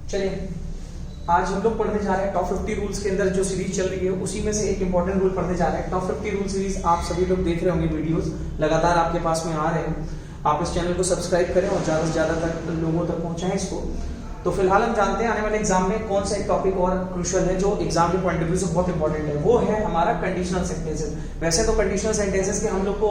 चलिए आज हम लोग पढ़ने जा रहे हैं टॉप 50 रूल्स के अंदर जो सीरीज चल रही है उसी में से एक इंपॉर्टेंट रूल पढ़ने जा रहे हैं। टॉप 50 रूल सीरीज आप सभी लोग देख रहे होंगे, वीडियोस लगातार आपके पास में आ रहे हैं। आप इस चैनल को सब्सक्राइब करें और ज्यादा से ज्यादा तक लोगों तक पहुंचाएं इसको। तो फिलहाल हम जानते हैं आने वाले एग्जाम में कौन सा एक टॉपिक और क्रूशियल है जो एग्जाम के पॉइंट ऑफ व्यू से बहुत इंपॉर्टेंट है, वो है हमारा कंडीशनल सेंटेंसेस। वैसे तो कंडीशनल सेंटेंसेस के हम लोग को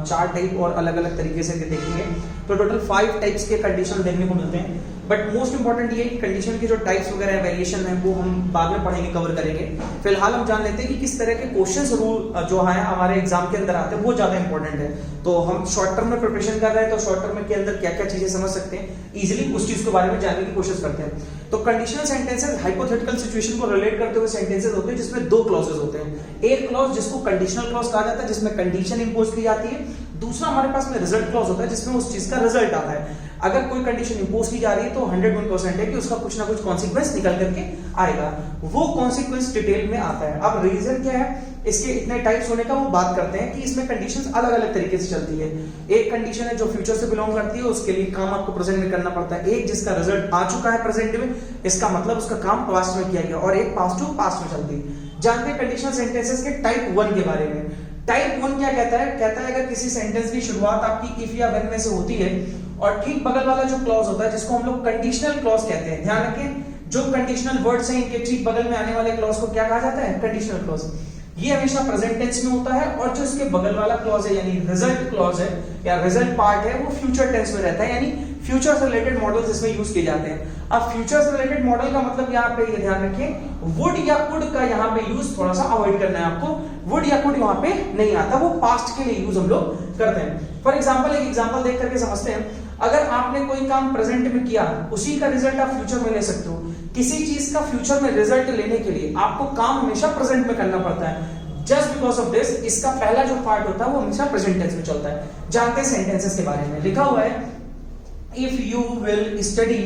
4 टाइप और अलग अलग तरीके से देखेंगे, तो टोटल 5 टाइप्स के कंडीशनल देखने को मिलते हैं। बट मोस्ट इंपॉर्टेंट ये कंडीशन के जो टाइप्स वगैरह वेरिएशन है वो हम बाद में पढ़ेंगे, कवर करेंगे। फिलहाल हम जान लेते हैं कि किस तरह के क्वेश्चंस रूल जो है हमारे एग्जाम के अंदर आते हैं वो ज्यादा इंपॉर्टेंट है। तो हम शॉर्ट टर्म में प्रिपरेशन कर रहे हैं, तो शॉर्ट टर्म के अंदर क्या क्या चीजें समझ सकते हैं इजिली, उस चीज के बारे में जानने की कोशिश करते हैं। तो कंडीशनल सेंटेंसेस हाइपोथेटिकल सिचुएशन को रिलेट करते हुए सेंटेंसेस होते हैं जिसमें 2 क्लॉजेस होते हैं। एक क्लॉज जिसको कंडीशनल क्लॉज कहा जाता है जिसमें कंडीशन इंपोज की जाती है, दूसरा हमारे पास में रिजल्ट क्लॉज होता है जिसमें उस चीज का रिजल्ट आता है। अगर कोई कंडीशन इंपोज की जा रही है तो 101% है कि उसका कुछ ना कुछ कॉन्सिक्वेंस निकल करके आएगा। वो कॉन्सिक्वेंस डिटेल में आता है। अब रीजन क्या है इसके इतने टाइप्स होने का, वो बात करते हैं कि इसमें कंडीशंस अलग अलग तरीके से चलती है। एक कंडीशन है जो फ्यूचर से बिलोंग करती है, उसके लिए काम आपको प्रेजेंट में करना पड़ता है। एक जिसका रिजल्ट आ चुका है प्रेजेंट में, इसका मतलब उसका काम पास्ट में किया गया, और एक पास्ट टू पास्ट में चलती है। जानते हैं कंडीशनल सेंटेंसेस के टाइप 1 के बारे में। टाइप 1 क्या कहता है? कहता है अगर किसी सेंटेंस की शुरुआत आपकी इफ या व्हेन में से होती है और ठीक बगल वाला जो क्लॉज होता है जिसको हम लोग कंडीशनल क्लॉज कहते हैं। ध्यान रखें, जो कंडीशनल वर्ड्स हैं इनके ठीक बगल में आने वाले क्लॉज को क्या कहा जाता है? Conditional clause. ये हमेशा प्रेजेंट टेंस में होता है, और जो इसके बगल वाला क्लॉज है यानी रिजल्ट क्लॉज है या रिजल्ट पार्ट है वो फ्यूचर टेंस में रहता है, यानी फ्यूचर से रिलेटेड मॉडल्स इसमें यूज किए जाते हैं। अब फ्यूचर से रिलेटेड मॉडल का मतलब यहाँ पे ये ध्यान रखें, वुड या कुड का यहाँ पे यूज थोड़ा सा अवॉइड करना है आपको। वुड या कुड यहाँ पे नहीं आता, वो पास्ट के लिए यूज हम लोग करते हैं। फॉर एग्जाम्पल एक एग्जाम्पल देख करके समझते हैं। अगर आपने कोई काम प्रेजेंट में किया, उसी का रिजल्ट आप फ्यूचर में ले सकते हो। किसी चीज का फ्यूचर में रिजल्ट लेने के लिए आपको काम हमेशा प्रेजेंट में करना पड़ता है। जस्ट बिकॉज ऑफ दिस इसका पहला जो पार्ट होता है वो हमेशा प्रेजेंट टेंस में चलता है। जानते हैं सेंटेंसेस के बारे में। लिखा हुआ है if you will study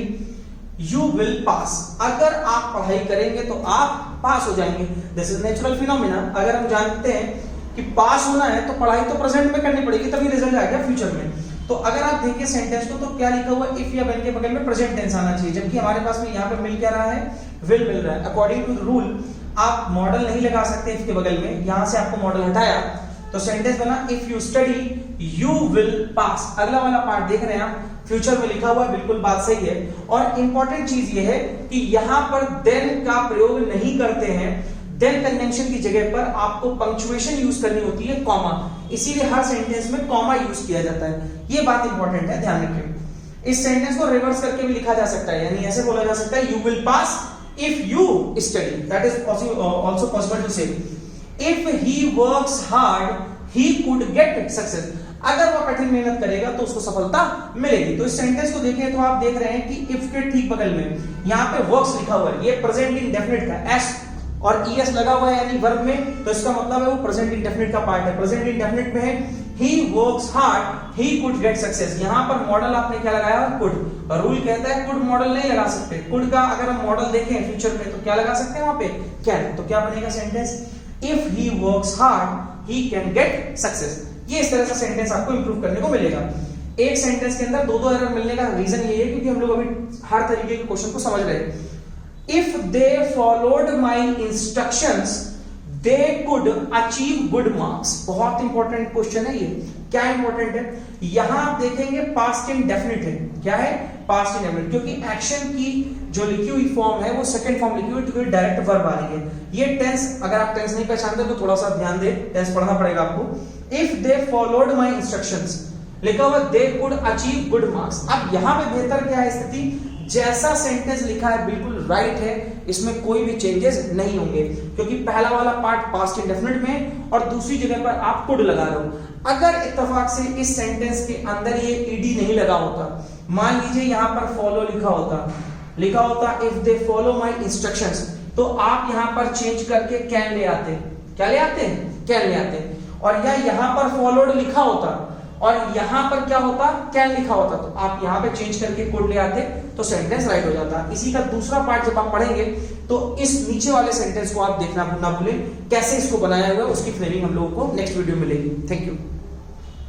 you will pass. अगर आप पढ़ाई करेंगे तो आप पास हो जाएंगे। This is natural phenomena. अगर हम जानते हैं कि पास होना है तो पढ़ाई तो प्रेजेंट में करनी पड़ेगी, तभी रिजल्ट आएगा फ्यूचर में। तो अगर आप देखिए सेंटेंस को, तो क्या लिखा हुआ है? इफ या व्हेन के बगल में प्रेजेंट टेंस आना चाहिए, जबकि हमारे पास में यहाँ पे मिल क्या रहा है? विल मिल रहा है। अकॉर्डिंग टू द रूल आप मॉडल नहीं लगा सकते इफ के बगल में, यहां से आपको मॉडल हटाया तो सेंटेंस बना if you study you will pass. अगला वाला पार्ट देख रहे हैं आप, फ्यूचर में लिखा हुआ है, बिल्कुल बात सही है। और इंपॉर्टेंट चीज ये है कि यहां पर देन का प्रयोग नहीं करते हैं। देन कंजंक्शन की जगह पर आपको पंक्चुएशन यूज करनी होती है, कॉमा। इसीलिए हर सेंटेंस में कॉमा यूज किया जाता है। ये बात इंपॉर्टेंट है, ध्यान रखें। इस सेंटेंस को रिवर्स करके भी लिखा जा सकता है, यानी ऐसे बोला जा सकता है you will pass if you study. That is also possible to say. If he works hard, he could get success. अगर वो कठिन मेहनत करेगा तो उसको सफलता मिलेगी। तो इस सेंटेंस को देखें तो आप देख रहे हैं कि if के ठीक बगल में यहाँ पे works लिखा हुआ है, ये प्रेजेंट इंडेफिनिट का s और es लगा हुआ है यानी वर्ब में, तो इसका मतलब है वो प्रेजेंट इंडेफिनिट का पार्ट है। प्रेजेंट इंडेफिनिट में है he works hard, he could get success। यहाँ पर मॉडल आपने क्या लगाया? could। और रूल कहता है कुड मॉडल नहीं लगा सकते। कुड का अगर हम मॉडल देखें फ्यूचर में तो क्या लगा सकते हैं वहां पे? कैन। तो क्या बनेगा sentence? If he works hard he can get success. ये इस तरह का सेंटेंस आपको इंप्रूव करने को मिलेगा। एक सेंटेंस के अंदर 2-2 एरर मिलने का रीजन ये है क्योंकि हम लोग अभी हर तरीके के क्वेश्चन को समझ रहे हैं। If they followed my instructions they could achieve good marks. बहुत इंपॉर्टेंट क्वेश्चन है ये। क्या इंपॉर्टेंट है? यहां आप देखेंगे पास्ट इंडेफिनिट है। क्या है? पास्ट इंडेफिनिट, क्योंकि एक्शन की जो लिखी हुई फॉर्म है वो सेकंड फॉर्म लिखी हुई, क्योंकि डायरेक्ट वर्ब आ रही है। ये टेंस, अगर आप टेंस नहीं पहचानते तो थोड़ा सा ध्यान दे, टेंस पढ़ना पड़ेगा आपको। If they followed my instructions लिखा हुआ they could achieve good marks. अब यहां पे बेहतर क्या है स्थिति? जैसा सेंटेंस लिखा है बिल्कुल राइट है, इसमें कोई भी चेंजेस नहीं होंगे, क्योंकि पहला वाला पार्ट पास्ट इंडेफिनिट में और दूसरी जगह पर आप कुड लगा रहे हो। अगर इत्तेफाक से इस सेंटेंस के अंदर ये ईडी नहीं लगा होता, मान लीजिए यहां पर फॉलो लिखा होता if they follow my instructions, तो आप यहां पर चेंज करके कैन ले आते। क्या ले आते? कैन ले आते। और या यहां पर फॉलोड लिखा होता और यहां पर क्या होता? कैन लिखा होता, तो आप यहां पे चेंज करके कुड ले आते तो सेंटेंस राइट हो जाता। इसी का दूसरा पार्ट जब आप पढ़ेंगे तो इस नीचे वाले सेंटेंस को आप देखना ना भूलें, कैसे इसको बनाया हुआ है, उसकी फ्रेमिंग हम लोगों को नेक्स्ट वीडियो में मिलेगी। Thank you.